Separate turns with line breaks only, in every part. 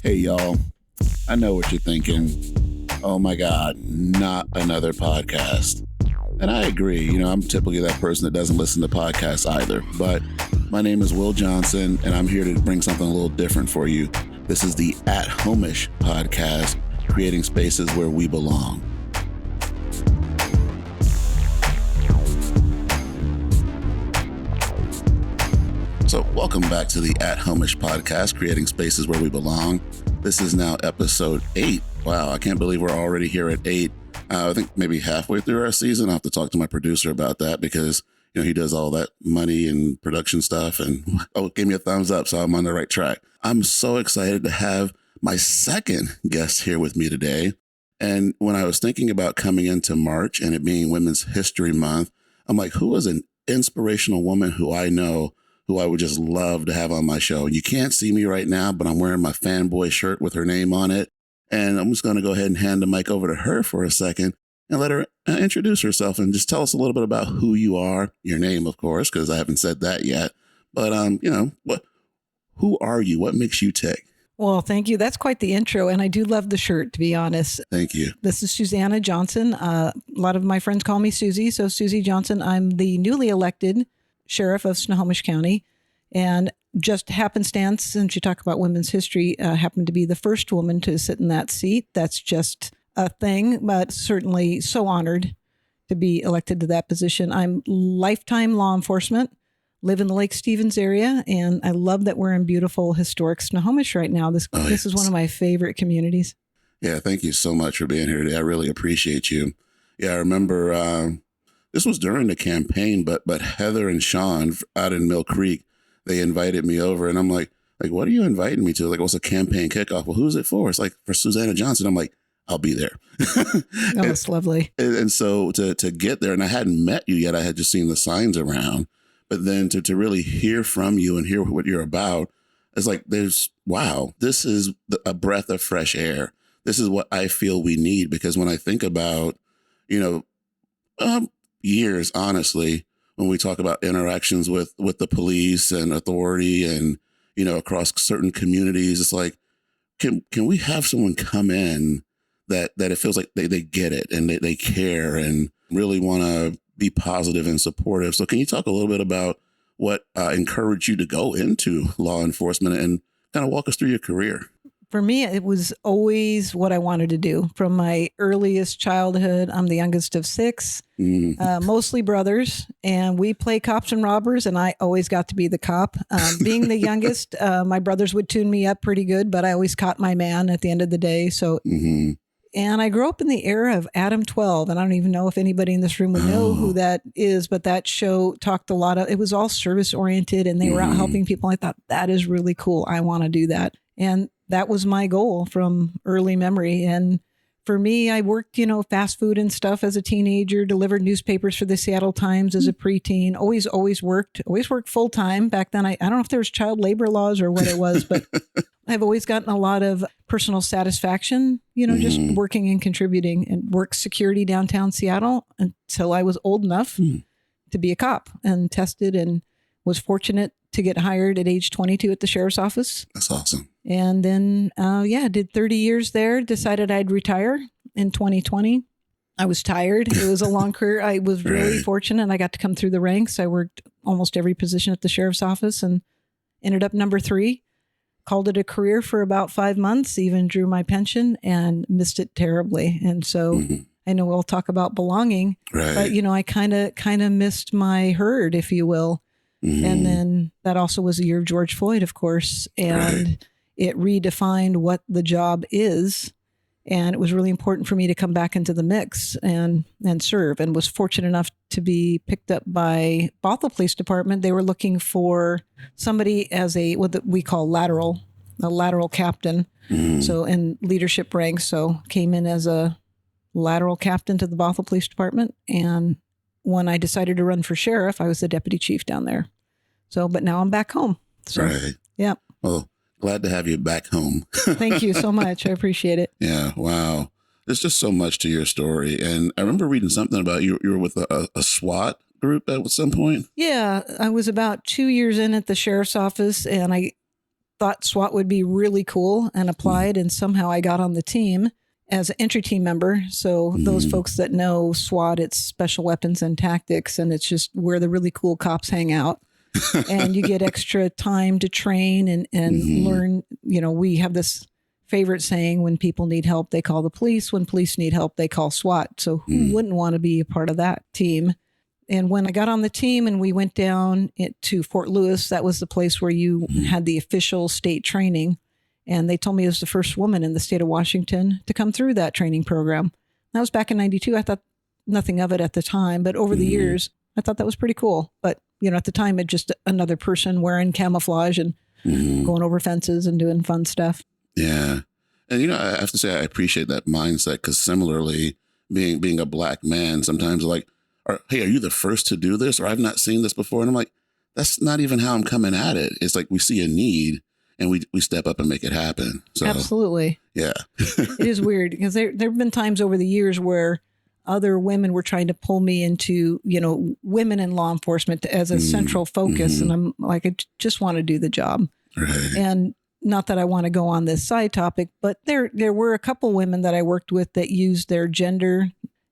Hey, y'all. I know what you're thinking. Oh my God, not another podcast. And I agree. I'm typically that person that doesn't listen to podcasts either. But my name is Will Johnson, and I'm here to bring something a little different for you. This is the At Homish podcast, creating spaces where we belong. So welcome back to the At Homish podcast, creating spaces where we belong. This is now episode 8. Wow, I can't believe we're already here at 8. I think maybe halfway through our season. I'll have to talk to my producer about that because, he does all that money and production stuff and gave me a thumbs up. So I'm on the right track. I'm so excited to have my second guest here with me today. And when I was thinking about coming into March and it being Women's History Month, I'm like, who is an inspirational woman who I know who I would just love to have on my show? You can't see me right now, but I'm wearing my fanboy shirt with her name on it. And I'm just going to go ahead and hand the mic over to her for a second and let her introduce herself and just tell us a little bit about who you are, your name, of course, because I haven't said that yet. But, who are you? What makes you tick?
Well, thank you. That's quite the intro. And I do love the shirt, to be honest.
Thank you.
This is Susanna Johnson. A lot of my friends call me Susie. So Susie Johnson, I'm the newly elected Sheriff of Snohomish County, and just happenstance, since you talk about women's history, happened to be the first woman to sit in that seat. That's just a thing, but certainly so honored to be elected to that position. I'm lifetime law enforcement, live in the Lake Stevens area, and I love that we're in beautiful historic Snohomish right now. This is one of my favorite communities.
Yeah, thank you so much for being here today. I really appreciate you. Yeah, I remember this was during the campaign, but Heather and Sean out in Mill Creek, they invited me over, and I'm like, what are you inviting me to? Like, what's a campaign kickoff? Well, who's it for? It's like for Susanna Johnson. I'm like, I'll be there.
Oh, that's lovely.
And so to get there, and I hadn't met you yet. I had just seen the signs around, but then to really hear from you and hear what you're about, it's like, wow, this is a breath of fresh air. This is what I feel we need, because when I think about, years, honestly, when we talk about interactions with the police and authority and, across certain communities, it's like, can we have someone come in that it feels like they get it and they care and really want to be positive and supportive. So can you talk a little bit about what encouraged you to go into law enforcement and kind of walk us through your career?
For me, it was always what I wanted to do from my earliest childhood. I'm the youngest of 6, mostly brothers, and we play cops and robbers, and I always got to be the cop. Being the youngest, my brothers would tune me up pretty good, but I always caught my man at the end of the day. So, And I grew up in the era of Adam 12, and I don't even know if anybody in this room would know who that is, but that show talked a lot of, it was all service oriented, and they were out helping people. I thought, that is really cool. I want to do that. And that was my goal from early memory. And for me, I worked, fast food and stuff as a teenager, delivered newspapers for the Seattle Times as a preteen, always worked full time. Back then, I don't know if there was child labor laws or what it was, but I've always gotten a lot of personal satisfaction, just working and contributing, and worked security downtown Seattle until I was old enough to be a cop, and tested and was fortunate to get hired at age 22 at the sheriff's office.
That's awesome.
And then, did 30 years there, decided I'd retire in 2020. I was tired. It was a long career. I was really fortunate. I got to come through the ranks. I worked almost every position at the sheriff's office and ended up number 3. Called it a career for about 5 months, even drew my pension and missed it terribly. And so I know we'll talk about belonging, but, I kind of missed my herd, if you will. And then that also was the year of George Floyd, of course, and it redefined what the job is. And it was really important for me to come back into the mix and serve, and was fortunate enough to be picked up by Bothell Police Department. They were looking for somebody as what we call a lateral captain. So in leadership ranks. So came in as a lateral captain to the Bothell Police Department. And when I decided to run for sheriff, I was the deputy chief down there. So, but now I'm back home. So, yeah.
Well, glad to have you back home.
Thank you so much. I appreciate it.
Yeah. Wow. There's just so much to your story. And I remember reading something about you were with a SWAT group at some point.
Yeah. I was about 2 years in at the sheriff's office, and I thought SWAT would be really cool and applied. And somehow I got on the team as an entry team member. So those folks that know SWAT, it's special weapons and tactics. And it's just where the really cool cops hang out. And you get extra time to train and learn. You know, we have this favorite saying, when people need help, they call the police. When police need help, they call SWAT. So who wouldn't want to be a part of that team? And when I got on the team and we went down to Fort Lewis, that was the place where you had the official state training. And they told me I was the first woman in the state of Washington to come through that training program. That was back in 92. I thought nothing of it at the time, but over the years, I thought that was pretty cool. But, you know, at the time, it's just another person wearing camouflage and going over fences and doing fun stuff.
Yeah. And, you know, I have to say, I appreciate that mindset, because similarly, being a Black man, sometimes like, hey, are you the first to do this? Or I've not seen this before. And I'm like, that's not even how I'm coming at it. It's like we see a need and we step up and make it happen. So, absolutely. Yeah.
It is weird, because there have been times over the years where other women were trying to pull me into, you know, women in law enforcement as a central focus. And I'm like, I just want to do the job.
Right.
And not that I want to go on this side topic, but there were a couple women that I worked with that used their gender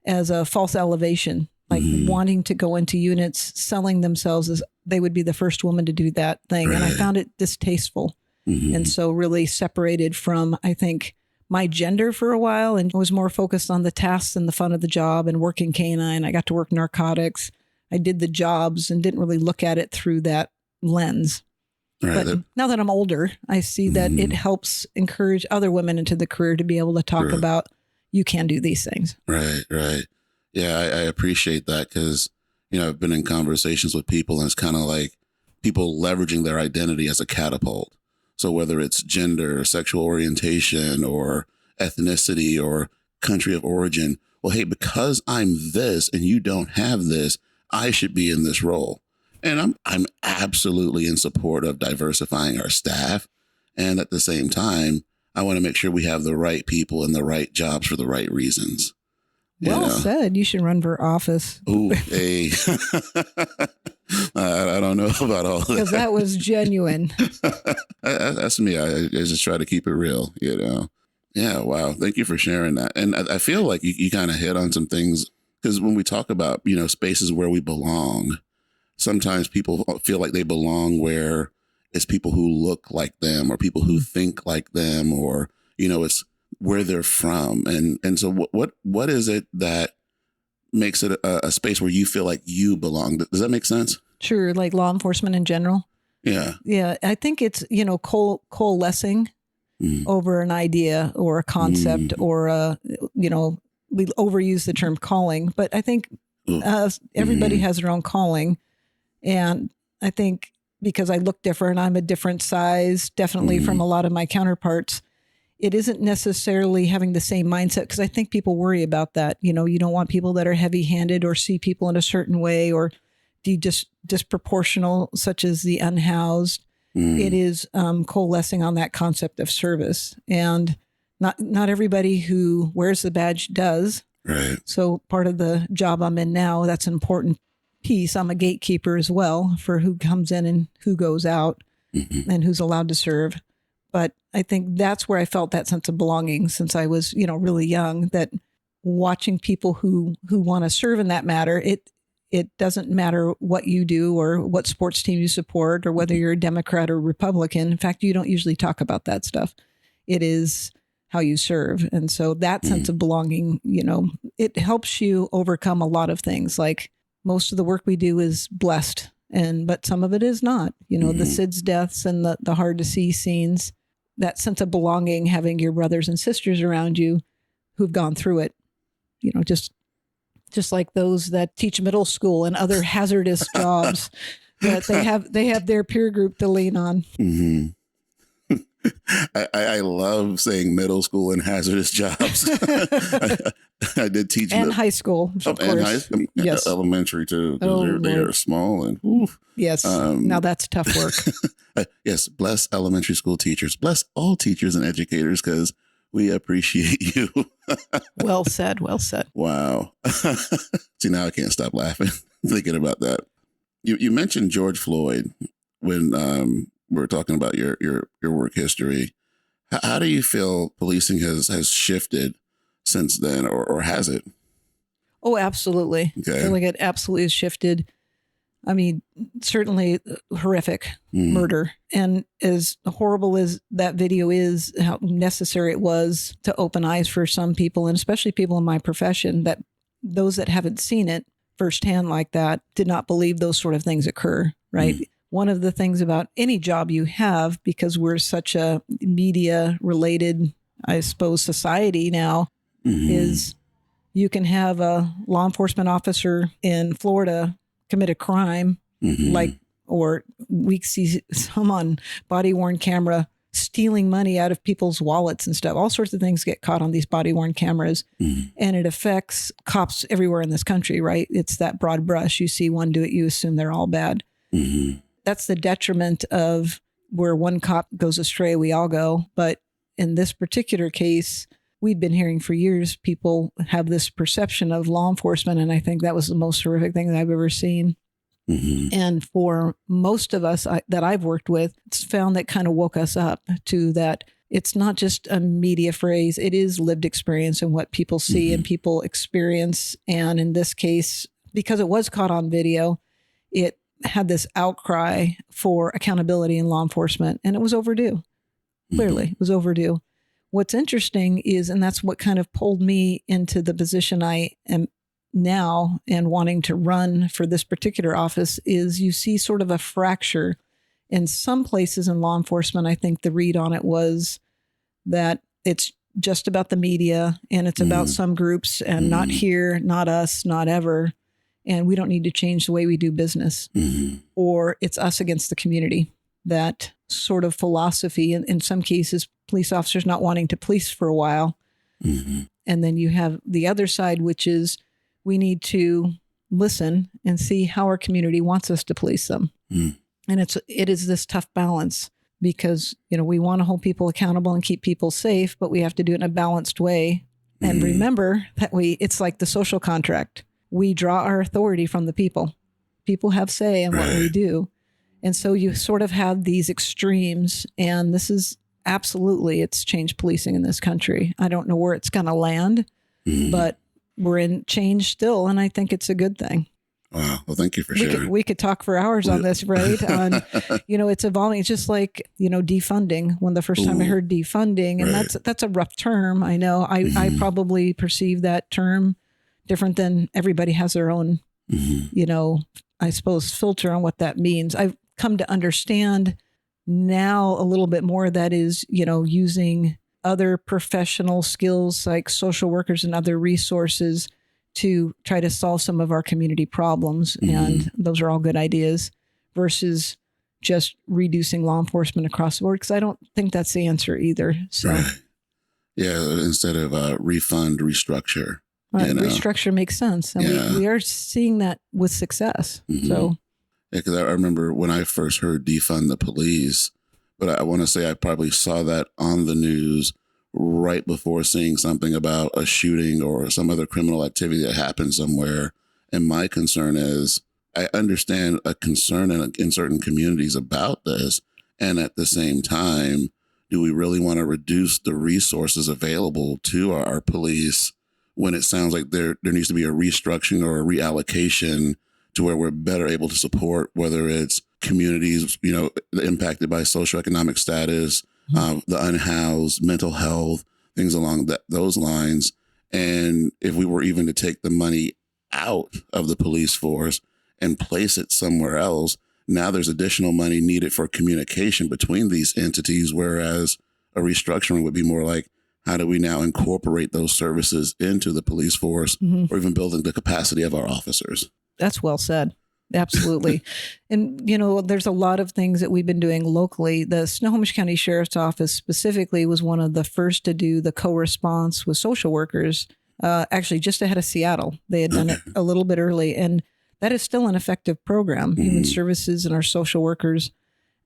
as a false elevation, like wanting to go into units, selling themselves as they would be the first woman to do that thing. Right. And I found it distasteful. And so really separated from, I think, my gender for a while, and was more focused on the tasks and the fun of the job and working canine. I got to work narcotics. I did the jobs and didn't really look at it through that lens. Right. But now that I'm older, I see that it helps encourage other women into the career to be able to talk about, you can do these things.
Right, right. Yeah, I appreciate that, because, you know, I've been in conversations with people, and it's kind of like people leveraging their identity as a catapult. So whether it's gender or sexual orientation or ethnicity or country of origin, well, hey, because I'm this and you don't have this, I should be in this role. And I'm absolutely in support of diversifying our staff. And at the same time, I want to make sure we have the right people in the right jobs for the right reasons.
Well said. You should run for office.
Ooh, hey. I don't know about all that.
Because that was genuine.
That's me. I just try to keep it real, you know. Yeah, wow. Thank you for sharing that. And I feel like you kind of hit on some things, because when we talk about, you know, spaces where we belong, sometimes people feel like they belong where it's people who look like them or people who think like them, or, you know, it's where they're from. And so what is it that makes it a space where you feel like you belong? Does that make sense? Sure.
Like law enforcement in general.
Yeah.
Yeah. I think it's, you know, coalescing over an idea or a concept or, you know, we overuse the term calling, but I think everybody has their own calling. And I think because I look different, I'm a different size, definitely from a lot of my counterparts. It isn't necessarily having the same mindset, because I think people worry about that. You know, you don't want people that are heavy-handed or see people in a certain way or disproportional, such as the unhoused. It is coalescing on that concept of service. And not everybody who wears the badge does.
Right.
So part of the job I'm in now, that's an important piece. I'm a gatekeeper as well for who comes in and who goes out and who's allowed to serve. But I think that's where I felt that sense of belonging since I was, you know, really young, that watching people who want to serve in that matter, it doesn't matter what you do or what sports team you support or whether you're a Democrat or Republican. In fact, you don't usually talk about that stuff. It is how you serve. And so that sense of belonging, you know, it helps you overcome a lot of things. Like most of the work we do is blessed, but some of it is not. You know, the SIDS deaths and the hard to see scenes. That sense of belonging, having your brothers and sisters around you who've gone through it, you know, just like those that teach middle school and other hazardous jobs, that they have their peer group to lean on.
I love saying middle school and hazardous jobs. I did teach
and high school, of course.
Yes, elementary too. They are small and oof.
Yes. Now that's tough work.
Yes, bless elementary school teachers. Bless all teachers and educators, because we appreciate you.
Well said. Well said.
Wow. See, now I can't stop laughing thinking about that. You mentioned George Floyd when we're talking about your work history. How do you feel policing has shifted since then, or has it?
Oh, absolutely.
Okay.
I feel like it absolutely has shifted. I mean, certainly horrific murder. And as horrible as that video is, how necessary it was to open eyes for some people, and especially people in my profession, that those that haven't seen it firsthand like that did not believe those sort of things occur, right? One of the things about any job you have, because we're such a media related, I suppose, society now, is you can have a law enforcement officer in Florida commit a crime, or we see some on body worn camera stealing money out of people's wallets and stuff. All sorts of things get caught on these body worn cameras, and it affects cops everywhere in this country, right? It's that broad brush. You see one do it, you assume they're all bad. That's the detriment of where one cop goes astray, we all go. But in this particular case, we've been hearing for years, people have this perception of law enforcement. And I think that was the most horrific thing that I've ever seen. And for most of us that I've worked with, it's found that kind of woke us up to that. It's not just a media phrase. It is lived experience and what people see and people experience. And in this case, because it was caught on video, it had this outcry for accountability in law enforcement, and it was overdue. Clearly, it was overdue. What's interesting is, and that's what kind of pulled me into the position I am now and wanting to run for this particular office, is you see sort of a fracture in some places in law enforcement. I think the read on it was that it's just about the media and it's about some groups and not here, not us, not ever. And we don't need to change the way we do business, or it's us against the community. That sort of philosophy, in some cases, police officers not wanting to police for a while. And then you have the other side, which is we need to listen and see how our community wants us to police them. And it is this tough balance, because, we want to hold people accountable and keep people safe, but we have to do it in a balanced way. And remember that it's like the social contract. We draw our authority from the people. People have say in what we do. And so you sort of have these extremes, and this is absolutely, it's changed policing in this country. I don't know where it's going to land, but we're in change still. And I think it's a good thing.
Wow. Well, thank you for sharing.
We could talk for hours on this, right? On, it's evolving. It's just like, defunding. When the first time I heard defunding, and that's a rough term. I know I probably perceive that term different than everybody has their own, I suppose, filter on what that means. I've come to understand now a little bit more that is, using other professional skills like social workers and other resources to try to solve some of our community problems. And those are all good ideas, versus just reducing law enforcement across the board, because I don't think that's the answer either. So,
yeah, instead of refund, restructure.
Restructure makes sense. And we are seeing that with success. So,
because I remember when I first heard defund the police, but I want to say I probably saw that on the news right before seeing something about a shooting or some other criminal activity that happened somewhere. And my concern is, I understand a concern in certain communities about this. And at the same time, do we really want to reduce the resources available to our police when it sounds like there needs to be a restructuring or a reallocation to where we're better able to support, whether it's communities, impacted by socioeconomic status, the unhoused, mental health, things along those lines. And if we were even to take the money out of the police force and place it somewhere else, now there's additional money needed for communication between these entities, whereas a restructuring would be more like, how do we now incorporate those services into the police force, or even building the capacity of our officers?
That's well said. Absolutely. And, there's a lot of things that we've been doing locally. The Snohomish County Sheriff's Office specifically was one of the first to do the co-response with social workers, actually just ahead of Seattle. They had done it a little bit early, and that is still an effective program. Human Services and our social workers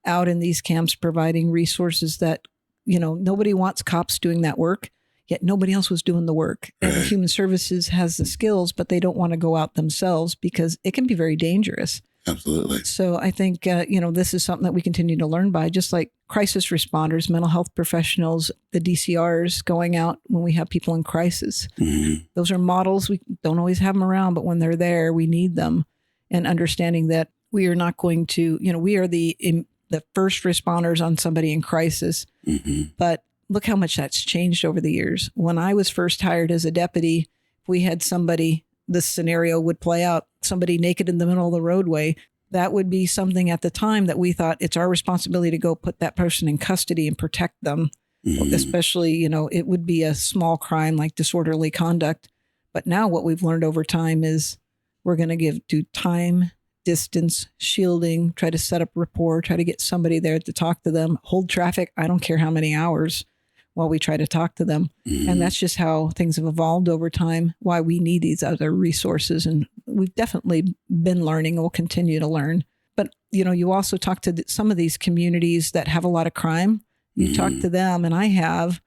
out in these camps providing resources that, nobody wants cops doing that work, yet nobody else was doing the work. And Human Services has the skills, but they don't want to go out themselves because it can be very dangerous.
Absolutely.
So I think, this is something that we continue to learn by, just like crisis responders, mental health professionals, the DCRs going out when we have people in crisis.
Mm-hmm.
Those are models. We don't always have them around, but when they're there, we need them. And understanding that we are not going to, we are the first responders on somebody in crisis.
Mm-hmm.
But look how much that's changed over the years. When I was first hired as a deputy, we had somebody, this scenario would play out, somebody naked in the middle of the roadway. That would be something at the time that we thought it's our responsibility to go put that person in custody and protect them.
Mm-hmm.
Especially, it would be a small crime like disorderly conduct. But now what we've learned over time is we're going to do time, distance, shielding, try to set up rapport, try to get somebody there to talk to them, hold traffic. I don't care how many hours while we try to talk to them.
Mm-hmm.
And that's just how things have evolved over time, why we need these other resources. And we've definitely been learning and will continue to learn. But, you also talk to some of these communities that have a lot of crime. You
Mm-hmm.
talk to them, and I have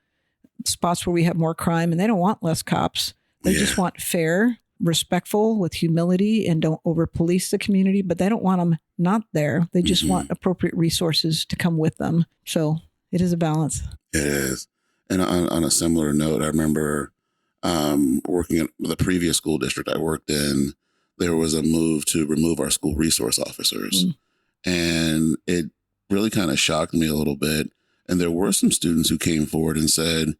spots where we have more crime, and they don't want less cops. They just want fair, respectful, with humility, and don't over police the community, but they don't want them not there. They just
Mm-hmm.
want appropriate resources to come with them. So it is a balance.
It is. And on a similar note, I remember working at the previous school district I worked in, there was a move to remove our school resource officers. And it really kind of shocked me a little bit. And there were some students who came forward and said,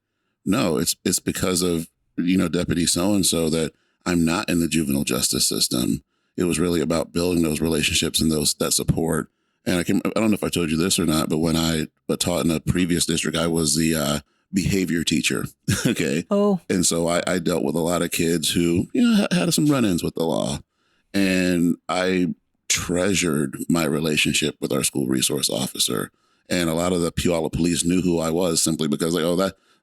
no, it's because of, Deputy so-and-so that I'm not in the juvenile justice system. It was really about building those relationships and that support. And I don't know if I told you this or not, but when I taught in a previous district, I was the behavior teacher. Okay.
Oh.
And so I dealt with a lot of kids who, had some run-ins with the law. And I treasured my relationship with our school resource officer. And a lot of the Puyallup police knew who I was simply because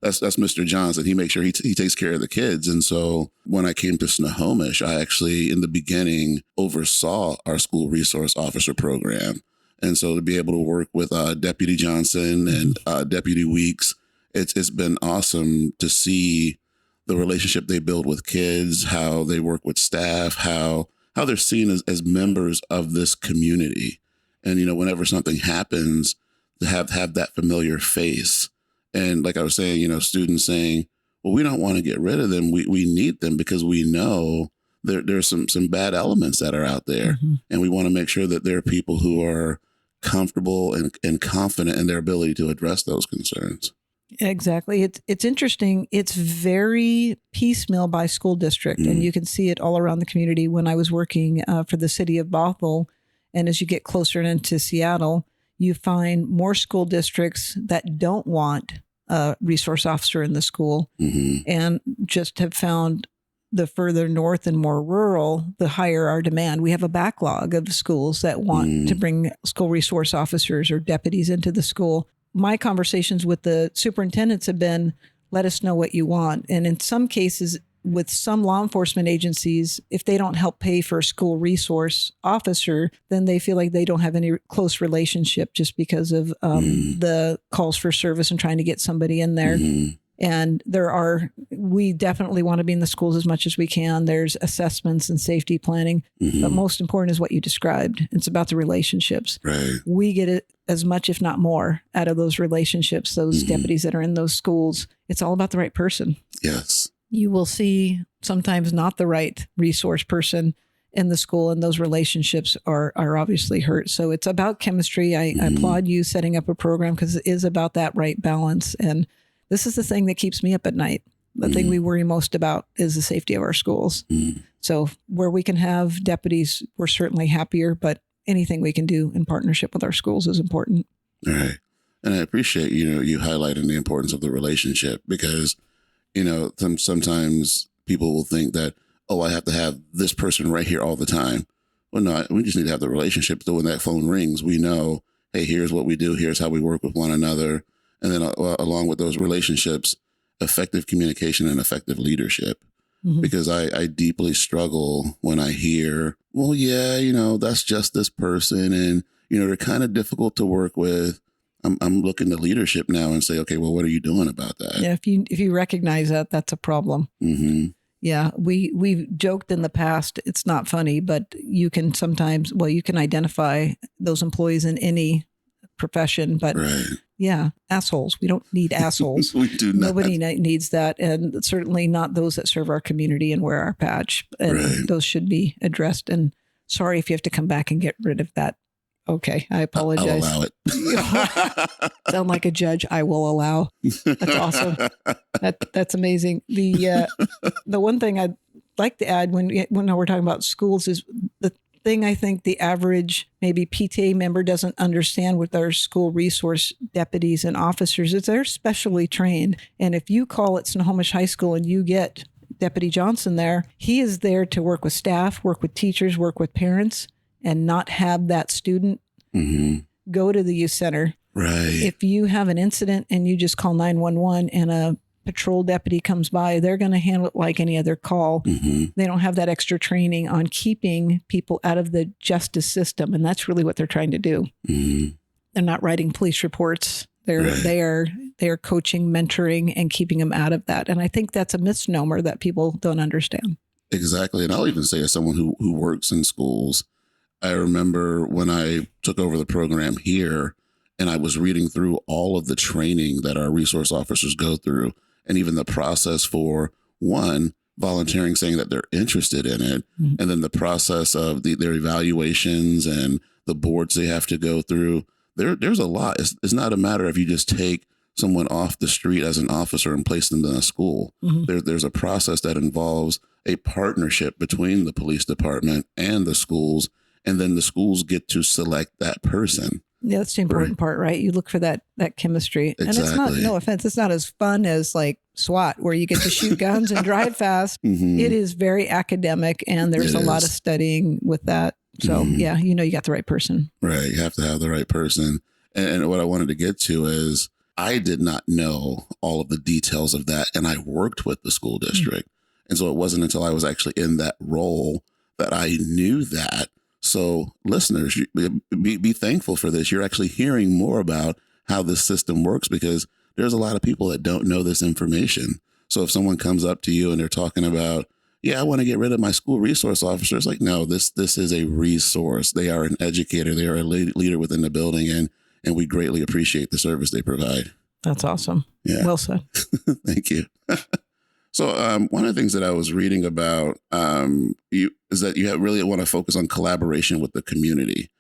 that's Mr. Johnson. He makes sure he takes care of the kids. And so when I came to Snohomish, I actually, in the beginning, oversaw our school resource officer program. And so to be able to work with Deputy Johnson and Deputy Weeks, it's been awesome to see the relationship they build with kids, how they work with staff, how they're seen as members of this community. And, whenever something happens, to have that familiar face. And like I was saying, students saying, well, we don't want to get rid of them. We need them because we know there's some bad elements that are out there.
Mm-hmm.
And we want to make sure that there are people who are comfortable and confident in their ability to address those concerns.
Exactly. It's interesting. It's very piecemeal by school district, and you can see it all around the community. When I was working for the city of Bothell, and as you get closer into Seattle, you find more school districts that don't want a resource officer in the school, and just have found the further north and more rural, the higher our demand. We have a backlog of schools that want to bring school resource officers or deputies into the school. My conversations with the superintendents have been, let us know what you want. And in some cases, with some law enforcement agencies, if they don't help pay for a school resource officer, then they feel like they don't have any close relationship just because of the calls for service and trying to get somebody in there. And we definitely want to be in the schools as much as we can. There's assessments and safety planning, but most important is what you described. It's about the relationships.
Right.
We get it as much, if not more, out of those relationships, those deputies that are in those schools. It's all about the right person.
Yes.
You will see sometimes not the right resource person in the school, and those relationships are obviously hurt. So it's about chemistry. I applaud you setting up a program because it is about that right balance. And this is the thing that keeps me up at night. The thing we worry most about is the safety of our schools. So where we can have deputies, we're certainly happier, but anything we can do in partnership with our schools is important.
All right. And I appreciate, you highlighting the importance of the relationship because, sometimes people will think that, oh, I have to have this person right here all the time. Well, no, we just need to have the relationship. So when that phone rings, we know, hey, here's what we do. Here's how we work with one another. And then along with those relationships, effective communication and effective leadership. Because I deeply struggle when I hear, well, yeah, that's just this person. And, they're kind of difficult to work with. I'm looking to leadership now and say, okay, well, what are you doing about that?
Yeah, if you recognize that, that's a problem. Yeah, we've joked in the past. It's not funny, but you can sometimes, you can identify those employees in any profession, but
Right.
yeah, assholes. We don't need assholes.
We do not.
Nobody needs that. And certainly not those that serve our community and wear our patch. And
Right.
those should be addressed. And sorry if you have to come back and get rid of that. Okay, I apologize.
I'll allow it.
Sound like a judge. I will allow. That's awesome. That's amazing. The one thing I'd like to add when we're talking about schools is the thing I think the average maybe PTA member doesn't understand with our school resource deputies and officers is they're specially trained. And if you call at Snohomish High School and you get Deputy Johnson there, he is there to work with staff, work with teachers, work with parents, and not have that student go to the youth center.
Right.
If you have an incident and you just call 911 and a patrol deputy comes by, they're going to handle it like any other call. They don't have that extra training on keeping people out of the justice system. And that's really what they're trying to do. They're not writing police reports. They are coaching, mentoring, and keeping them out of that. And I think that's a misnomer that people don't understand.
Exactly. And I'll even say as someone who works in schools, I remember when I took over the program here and I was reading through all of the training that our resource officers go through, and even the process for one, volunteering, saying that they're interested in it, and then the process of their evaluations and the boards they have to go through. There's a lot. It's not a matter of you just take someone off the street as an officer and place them in a school. There's a process that involves a partnership between the police department and the schools, and then the schools get to select that person.
Yeah, that's the important part, right? You look for that chemistry.
Exactly.
And it's not, no offense, it's not as fun as like SWAT, where you get to shoot guns and drive fast. It is very academic, and there's a lot of studying with that. So yeah, you got the right person.
Right. You have to have the right person. And what I wanted to get to is I did not know all of the details of that. And I worked with the school district. And so it wasn't until I was actually in that role that I knew that. So listeners, be thankful for this. You're actually hearing more about how this system works, because there's a lot of people that don't know this information. So if someone comes up to you and they're talking about, I want to get rid of my school resource officer, it's like, no, this is a resource. They are an educator. They are a leader within the building, and we greatly appreciate the service they provide.
That's awesome.
Yeah.
Well said.
Thank you. So one of the things that I was reading about is that you really want to focus on collaboration with the community.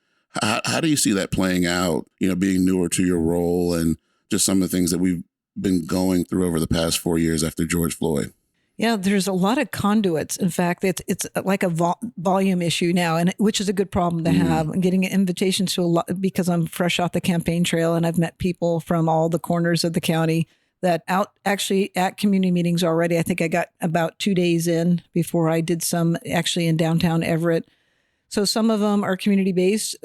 How do you see that playing out, being newer to your role and just some of the things that we've been going through over the past 4 years after George Floyd?
Yeah, there's a lot of conduits. In fact, it's like a volume issue now, and which is a good problem to have. I'm getting invitations to a lot because I'm fresh off the campaign trail, and I've met people from all the corners of the county that out actually at community meetings already. I think I got about 2 days in before I did some actually in downtown Everett. So some of them are community based.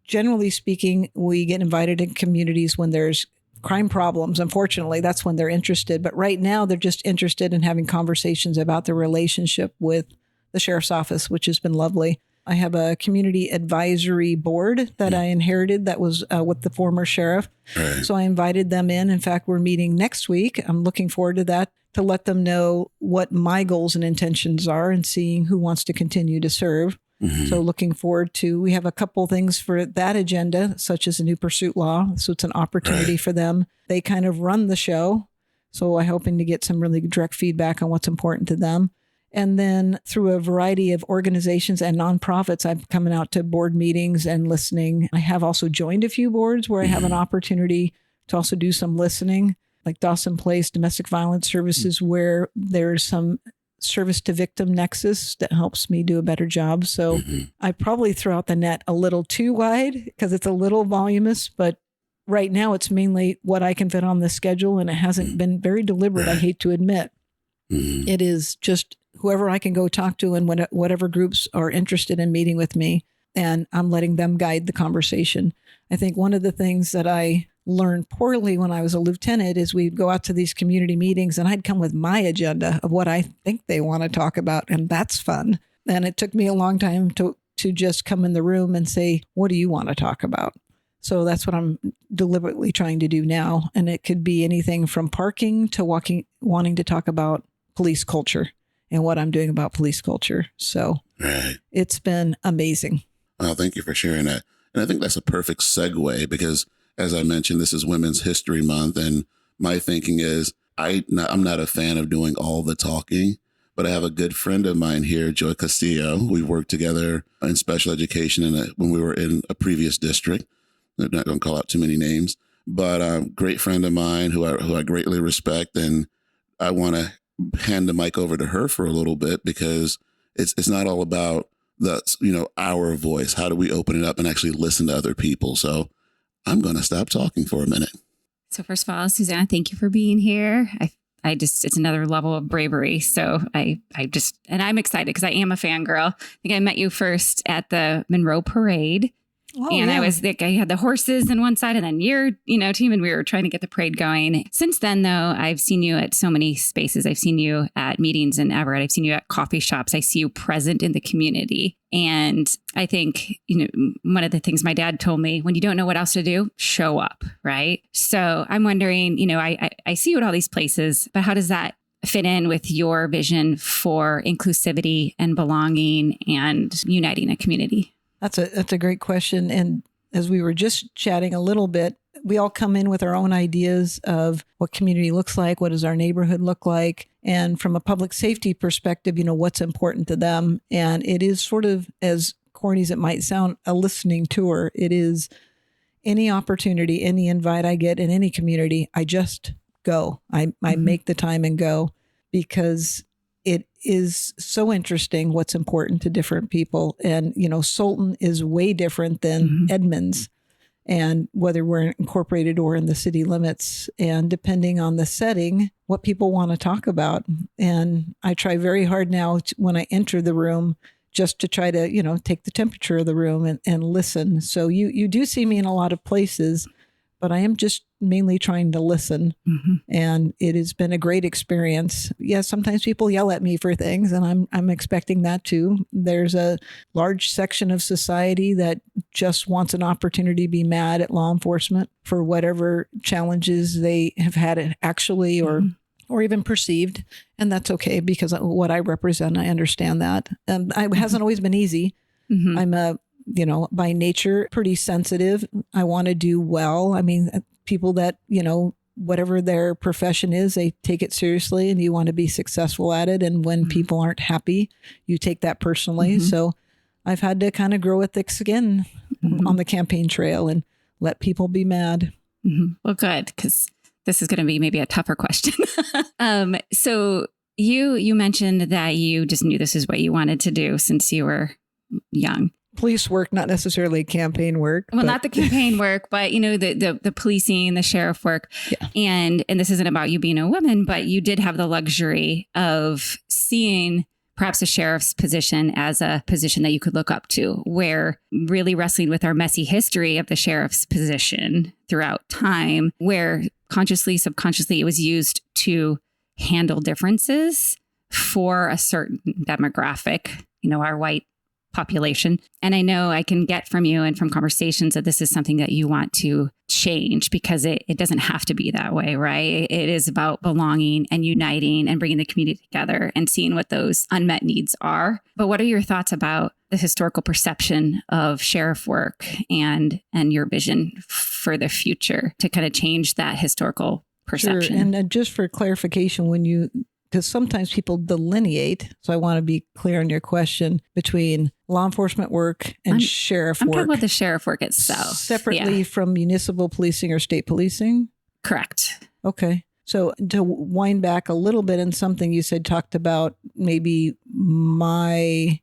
Generally speaking, we get invited in communities when there's crime problems. Unfortunately, that's when they're interested. But right now, they're just interested in having conversations about their relationship with the sheriff's office, which has been lovely. I have a community advisory board that I inherited that was with the former sheriff. Right. So I invited them in. In fact, we're meeting next week. I'm looking forward to that, to let them know what my goals and intentions are and seeing who wants to continue to serve. So looking forward to, we have a couple things for that agenda, such as a new pursuit law. So it's an opportunity for them. They kind of run the show. So I'm hoping to get some really direct feedback on what's important to them. And then through a variety of organizations and nonprofits, I'm coming out to board meetings and listening. I have also joined a few boards where I have an opportunity to also do some listening, like Dawson Place Domestic Violence Services, where there's some service to victim nexus that helps me do a better job. So I probably throw out the net a little too wide because it's a little voluminous, but right now it's mainly what I can fit on the schedule, and it hasn't been very deliberate, I hate to admit. It is just whoever I can go talk to and whatever groups are interested in meeting with me, and I'm letting them guide the conversation. I think one of the things that I learned poorly when I was a lieutenant is we'd go out to these community meetings and I'd come with my agenda of what I think they want to talk about. And that's fun. And it took me a long time to just come in the room and say, what do you want to talk about? So that's what I'm deliberately trying to do now. And it could be anything from parking to wanting to talk about police culture and what I'm doing about police culture. So It's been amazing.
Well, thank you for sharing that. And I think that's a perfect segue because, as I mentioned, this is Women's History Month. And my thinking is I'm not a fan of doing all the talking, but I have a good friend of mine here, Joy Castillo. We worked together in special education when we were in a previous district. I'm not going to call out too many names, but a great friend of mine who I greatly respect. And I want to hand the mic over to her for a little bit because it's not all about our voice. How do we open it up and actually listen to other people? So I'm going to stop talking for a minute.
So first of all, Susanna, thank you for being here. It's another level of bravery. So I'm excited because I am a fangirl. I think I met you first at the Monroe Parade. And I had the horses on one side and then your, team, and we were trying to get the parade going. Since then, though, I've seen you at so many spaces. I've seen you at meetings in Everett. I've seen you at coffee shops. I see you present in the community. And I think, one of the things my dad told me, when you don't know what else to do, show up, right? So I'm wondering, I see you at all these places, but how does that fit in with your vision for inclusivity and belonging and uniting a community?
That's a great question. And as we were just chatting a little bit, we all come in with our own ideas of what community looks like, what does our neighborhood look like, and from a public safety perspective, what's important to them. And it is sort of, as corny as it might sound, a listening tour. It is any opportunity, any invite I get in any community, I just go. I make the time and go because it is so interesting what's important to different people. And, Sultan is way different than Edmonds, and whether we're incorporated or in the city limits, and depending on the setting, what people want to talk about. And I try very hard now when I enter the room just to try to, take the temperature of the room and listen. So you do see me in a lot of places, but I am just mainly trying to listen. And it has been a great experience. Yes, sometimes people yell at me for things, and I'm expecting that too. There's a large section of society that just wants an opportunity to be mad at law enforcement for whatever challenges they have had actually or even perceived. And that's okay because what I represent, I understand that. It hasn't always been easy. I'm by nature, pretty sensitive. I want to do well. I mean, people that, whatever their profession is, they take it seriously and you want to be successful at it. And when people aren't happy, you take that personally. So I've had to kind of grow a thick skin on the campaign trail and let people be mad.
Well, good, because this is going to be maybe a tougher question. So you mentioned that you just knew this is what you wanted to do since you were young.
Police work, not necessarily campaign work.
Well, not the campaign work, but the policing, the sheriff work. Yeah. And this isn't about you being a woman, but you did have the luxury of seeing perhaps a sheriff's position as a position that you could look up to, where really wrestling with our messy history of the sheriff's position throughout time, where consciously, subconsciously, it was used to handle differences for a certain demographic, our white population. And I know I can get from you and from conversations that this is something that you want to change because it doesn't have to be that way, right? It is about belonging and uniting and bringing the community together and seeing what those unmet needs are. But what are your thoughts about the historical perception of sheriff work and your vision for the future to kind of change that historical perception?
Sure. And just for clarification, because sometimes people delineate, so I want to be clear on your question, between law enforcement work and sheriff work.
I'm talking about the sheriff work itself.
Separately from municipal policing or state policing?
Correct.
Okay. So to wind back a little bit in something you said, talked about maybe my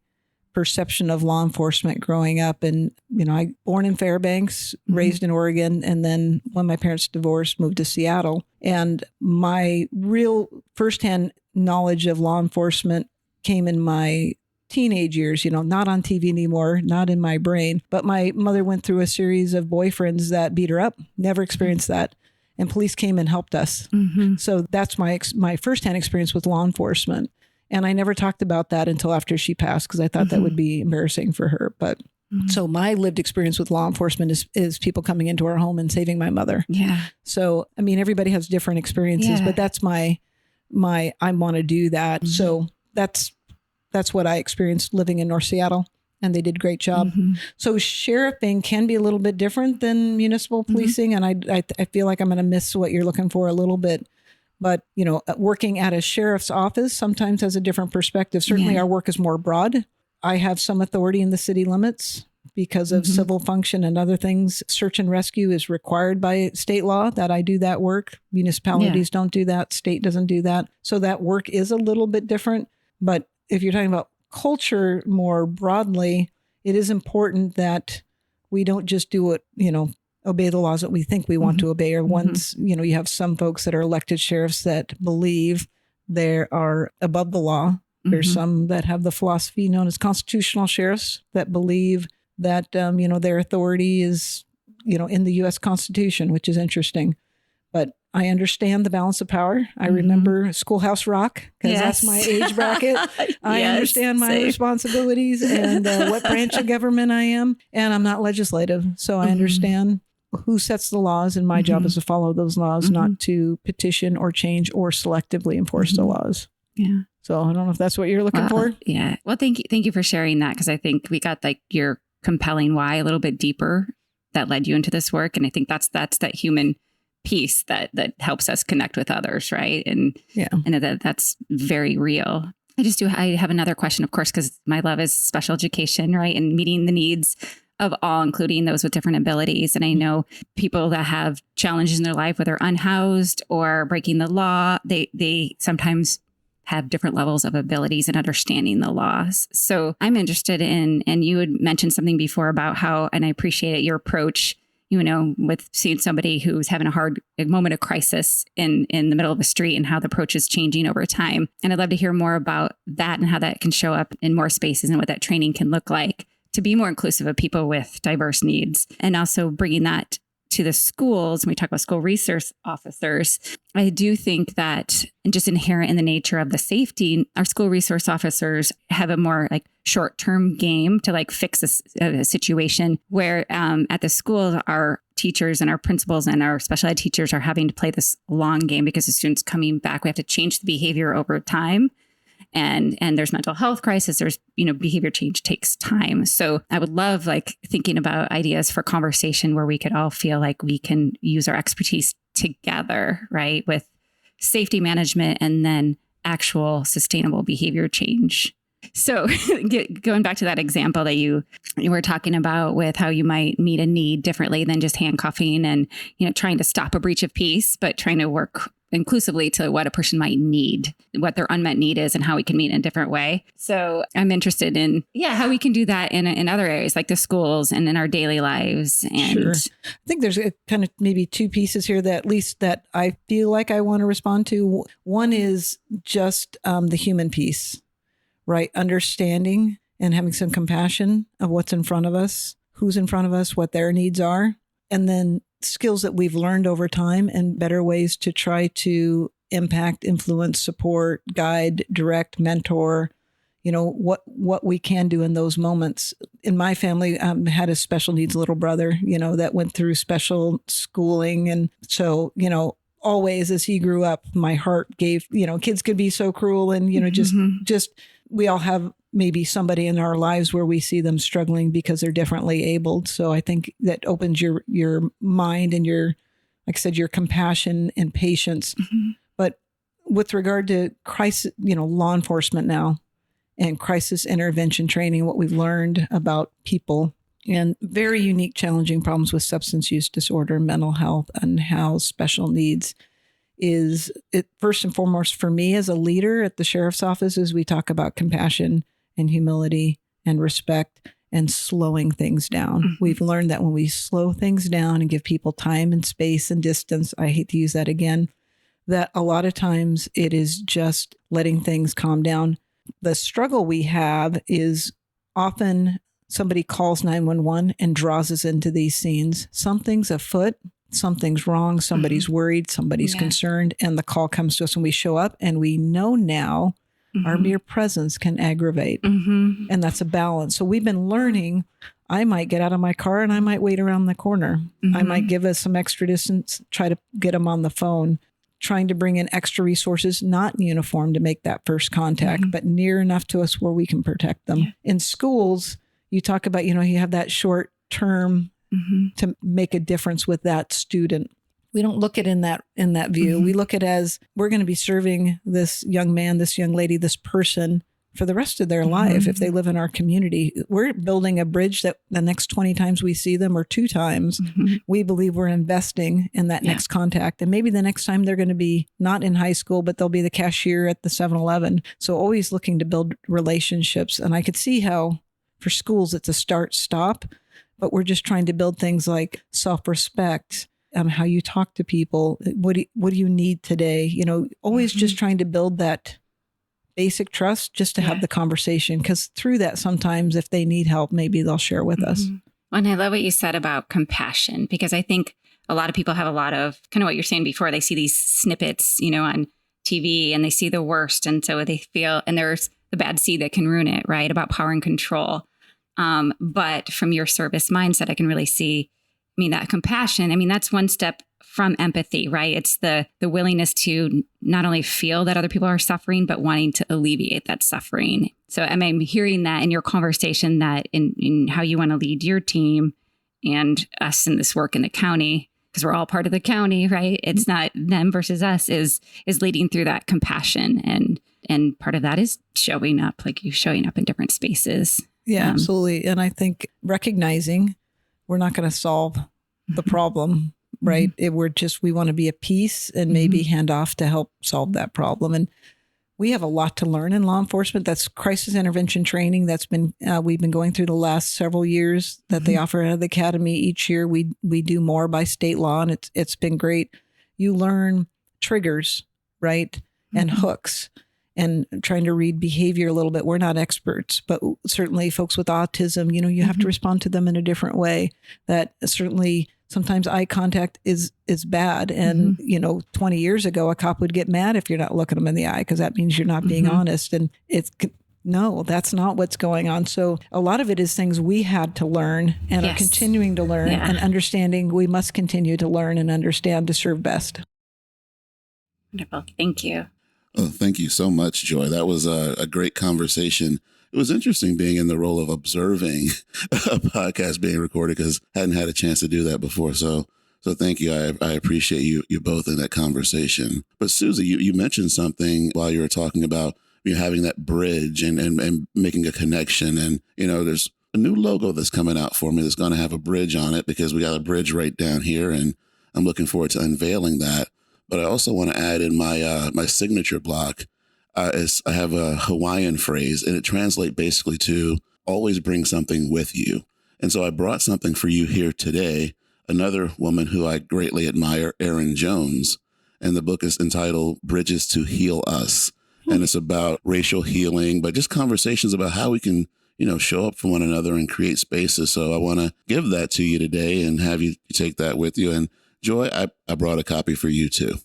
perception of law enforcement growing up. And, I born in Fairbanks, raised in Oregon, and then when my parents divorced, moved to Seattle. And my real firsthand knowledge of law enforcement came in my teenage years, not on TV anymore, not in my brain. But my mother went through a series of boyfriends that beat her up, never experienced that. And police came and helped us. So that's my firsthand experience with law enforcement. And I never talked about that until after she passed because I thought that would be embarrassing for her. But so my lived experience with law enforcement is people coming into our home and saving my mother.
Yeah.
So, I mean, everybody has different experiences, but that's my I want to do that. So that's what I experienced living in North Seattle, and they did a great job. So sheriffing can be a little bit different than municipal policing. And I feel like I'm going to miss what you're looking for a little bit. But, working at a sheriff's office sometimes has a different perspective. Certainly our work is more broad. I have some authority in the city limits because of civil function and other things. Search and rescue is required by state law that I do that work. Municipalities don't do that. State doesn't do that. So that work is a little bit different. But if you're talking about culture more broadly, it is important that we don't just do it, obey the laws that we think we want to obey. Or once, you have some folks that are elected sheriffs that believe they are above the law. There's some that have the philosophy known as constitutional sheriffs that believe that, their authority is, in the U.S. Constitution, which is interesting. But I understand the balance of power. I remember Schoolhouse Rock because that's my age bracket. I understand my responsibilities and what branch of government I am. And I'm not legislative. So I understand who sets the laws. And my job is to follow those laws, not to petition or change or selectively enforce the laws.
Yeah.
So I don't know if that's what you're looking for.
Yeah. Well, thank you for sharing that, because I think we got your compelling why a little bit deeper that led you into this work. And I think that's that human piece that helps us connect with others, right? And that's very real. I have another question, of course, because my love is special education, right? And meeting the needs of all, including those with different abilities. And I know people that have challenges in their life, whether unhoused or breaking the law, they sometimes have different levels of abilities and understanding the laws. So I'm interested in, and you had mentioned something before about how, and I appreciate it, your approach, with seeing somebody who's having a moment of crisis in the middle of the street and how the approach is changing over time. And I'd love to hear more about that and how that can show up in more spaces and what that training can look like to be more inclusive of people with diverse needs, and also bringing that to the schools. When we talk about school resource officers, I do think that just inherent in the nature of the safety, our school resource officers have a more short-term game to fix a situation where at the school, our teachers and our principals and our special ed teachers are having to play this long game because the students coming back, we have to change the behavior over time. And there's mental health crisis. There's, behavior change takes time. So I would love thinking about ideas for conversation where we could all feel like we can use our expertise together, right? With safety management and then actual sustainable behavior change. So going back to that example that you were talking about with how you might meet a need differently than just handcuffing and, trying to stop a breach of peace, but trying to work inclusively to what a person might need, what their unmet need is, and how we can meet in a different way. So I'm interested in, how we can do that in other areas like the schools and in our daily lives. And
sure. I think there's kind of maybe two pieces here that at least that I feel like I want to respond to. One is just the human piece, right? Understanding and having some compassion of what's in front of us, who's in front of us, what their needs are, and then skills that we've learned over time and better ways to try to impact, influence, support, guide, direct, mentor, what we can do in those moments. In my family, had a special needs little brother, that went through special schooling. And so, always as he grew up, my heart gave, kids could be so cruel and, just we all have maybe somebody in our lives where we see them struggling because they're differently abled. So I think that opens your mind and your compassion and patience. But with regard to crisis, law enforcement now and crisis intervention training, what we've learned about people and very unique, challenging problems with substance use disorder, mental health, unhoused, special needs is it first and foremost for me as a leader at the sheriff's office is we talk about compassion and humility and respect and slowing things down. We've learned that when we slow things down and give people time and space and distance, I hate to use that again, that a lot of times it is just letting things calm down. The struggle we have is often somebody calls 911 and draws us into these scenes. Something's afoot. Something's wrong. Somebody's worried. Somebody's concerned. And the call comes to us and we show up and we know now our mere presence can aggravate. And that's a balance. So we've been learning, I might get out of my car and I might wait around the corner. I might give us some extra distance, try to get them on the phone. trying to bring in extra resources, not in uniform to make that first contact, but near enough to us where we can protect them. In schools, you talk about, you have that short term to make a difference with that student. We don't look at it in that view. We look at it as we're going to be serving this young man, this young lady, this person for the rest of their life if they live in our community. We're building a bridge that the next 20 times we see them or 2 times, we believe we're investing in that next contact. And maybe the next time they're going to be not in high school, but they'll be the cashier at the 7-Eleven. So always looking to build relationships. And I could see how for schools it's a start-stop, but we're just trying to build things like self-respect, how you talk to people. What do you need today? Always just trying to build that basic trust just to have the conversation. Because through that, sometimes if they need help, maybe they'll share with us.
And I love what you said about compassion, because I think a lot of people have a lot of kind of what you're saying before. They see these snippets, on TV and they see the worst. And so they feel, and there's the bad seed that can ruin it, right? About power and control. But from your service mindset, I can really see, that compassion. That's one step from empathy, right? It's the willingness to not only feel that other people are suffering, but wanting to alleviate that suffering. So I'm hearing that in your conversation, that in how you want to lead your team and us in this work in the county, because we're all part of the county, right? It's not them versus us, is leading through that compassion. And part of that is showing up in different spaces.
Yeah, absolutely. And I think recognizing we're not going to solve the problem, right? We want to be a piece and maybe hand off to help solve that problem. And we have a lot to learn in law enforcement. That's crisis intervention training. That's been, we've been going through the last several years that they offer at the academy. Each year we do more by state law, and it's been great. You learn triggers, right? And hooks. And trying to read behavior a little bit. We're not experts, but certainly folks with autism, you have to respond to them in a different way. That certainly sometimes eye contact is bad. And, 20 years ago, a cop would get mad if you're not looking them in the eye, because that means you're not being honest. And no, that's not what's going on. So a lot of it is things we had to learn and are continuing to learn and understanding we must continue to learn and understand to serve best.
Wonderful. Thank you.
Oh, thank you so much, Joy. That was a great conversation. It was interesting being in the role of observing a podcast being recorded, because I hadn't had a chance to do that before. So thank you. I appreciate you both in that conversation. But Susie, you mentioned something while you were talking about having that bridge and making a connection. And, there's a new logo that's coming out for me that's going to have a bridge on it, because we got a bridge right down here, and I'm looking forward to unveiling that. But I also want to add in my signature block, I have a Hawaiian phrase, and it translates basically to always bring something with you. And so I brought something for you here today, another woman who I greatly admire, Erin Jones. And the book is entitled Bridges to Heal Us. And it's about racial healing, but just conversations about how we can, show up for one another and create spaces. So I want to give that to you today and have you take that with you. And Joy, I brought a copy for you too.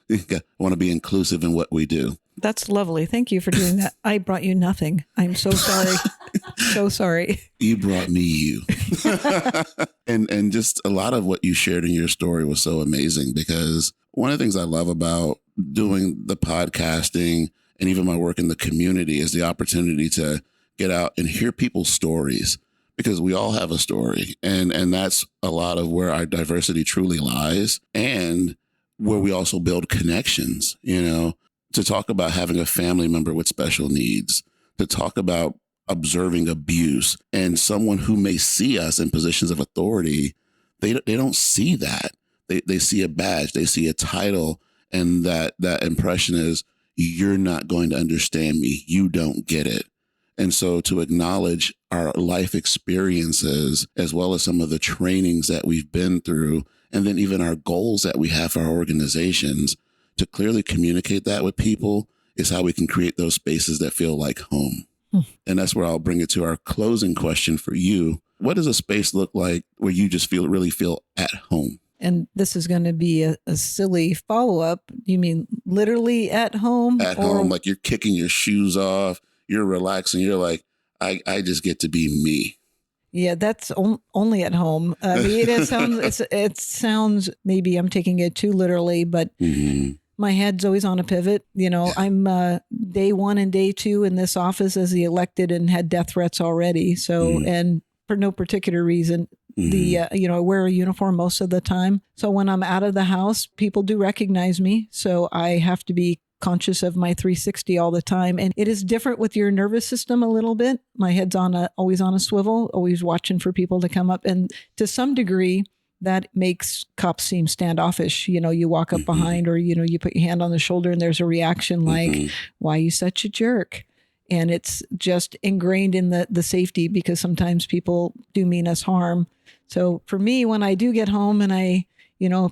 I want to be inclusive in what we do.
That's lovely. Thank you for doing that. I brought you nothing. I'm so sorry. So sorry.
You brought me you. and just a lot of what you shared in your story was so amazing, because one of the things I love about doing the podcasting and even my work in the community is the opportunity to get out and hear people's stories, because we all have a story. And that's a lot of where our diversity truly lies, and where we also build connections, to talk about having a family member with special needs, to talk about observing abuse, and someone who may see us in positions of authority, they don't see that. They see a badge, they see a title, and that impression is, you're not going to understand me. You don't get it. And so to acknowledge our life experiences, as well as some of the trainings that we've been through, and then even our goals that we have for our organizations, to clearly communicate that with people is how we can create those spaces that feel like home. And that's where I'll bring it to our closing question for you. What does a space look like where you just really feel at home?
And this is going to be a silly follow-up. You mean literally at home?
At home, like you're kicking your shoes off, you're relaxing, you're like, I just get to be me.
Yeah, that's only at home. It sounds maybe I'm taking it too literally, but my head's always on a pivot. I'm day 1 and day 2 in this office as the elected and had death threats already. So, and for no particular reason, I wear a uniform most of the time. So when I'm out of the house, people do recognize me. So I have to be conscious of my 360 all the time. And it is different with your nervous system a little bit. My head's always on a swivel, always watching for people to come up. And to some degree, that makes cops seem standoffish. You walk up behind or, you put your hand on the shoulder and there's a reaction like, why are you such a jerk? And it's just ingrained in the safety because sometimes people do mean us harm. So for me, when I do get home and I,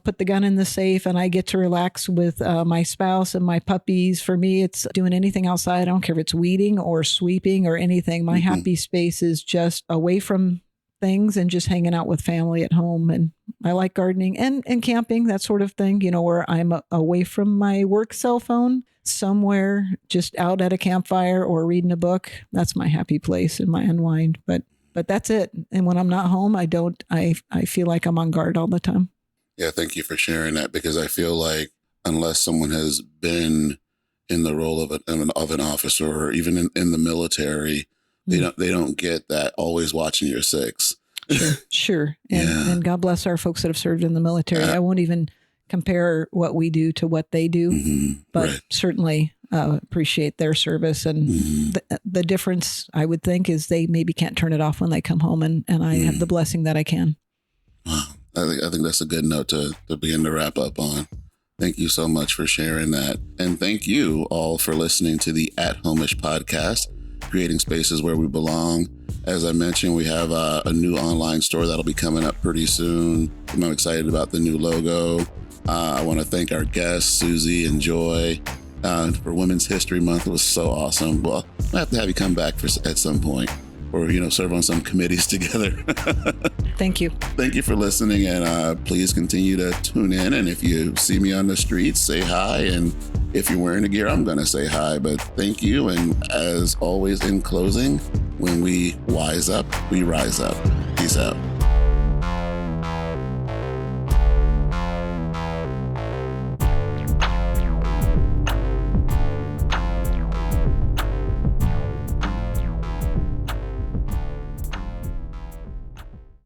put the gun in the safe and I get to relax with my spouse and my puppies, for me, it's doing anything outside. I don't care if it's weeding or sweeping or anything. My happy space is just away from things and just hanging out with family at home. And I like gardening and camping, that sort of thing, where I'm away from my work cell phone, somewhere just out at a campfire or reading a book. That's my happy place and my unwind. But that's it. And when I'm not home, I feel like I'm on guard all the time.
Yeah, thank you for sharing that, because I feel like unless someone has been in the role of an officer or even in the military, they don't get that always watching your six.
Sure. And God bless our folks that have served in the military. I won't even compare what we do to what they do, but certainly appreciate their service. And the difference, I would think, is they maybe can't turn it off when they come home, and I have the blessing that I can.
Wow. I think that's a good note to begin to wrap up on. Thank you so much for sharing that. And thank you all for listening to the At Home-ish podcast, creating spaces where we belong. As I mentioned, we have a new online store that'll be coming up pretty soon. I'm excited about the new logo. I want to thank our guests, Susie and Joy, for Women's History Month. It was so awesome. Well, I have to have you come back at some point, or, serve on some committees together.
Thank you.
Thank you for listening, and please continue to tune in. And if you see me on the streets, say hi. And if you're wearing the gear, I'm going to say hi. But thank you. And as always, in closing, when we wise up, we rise up. Peace out.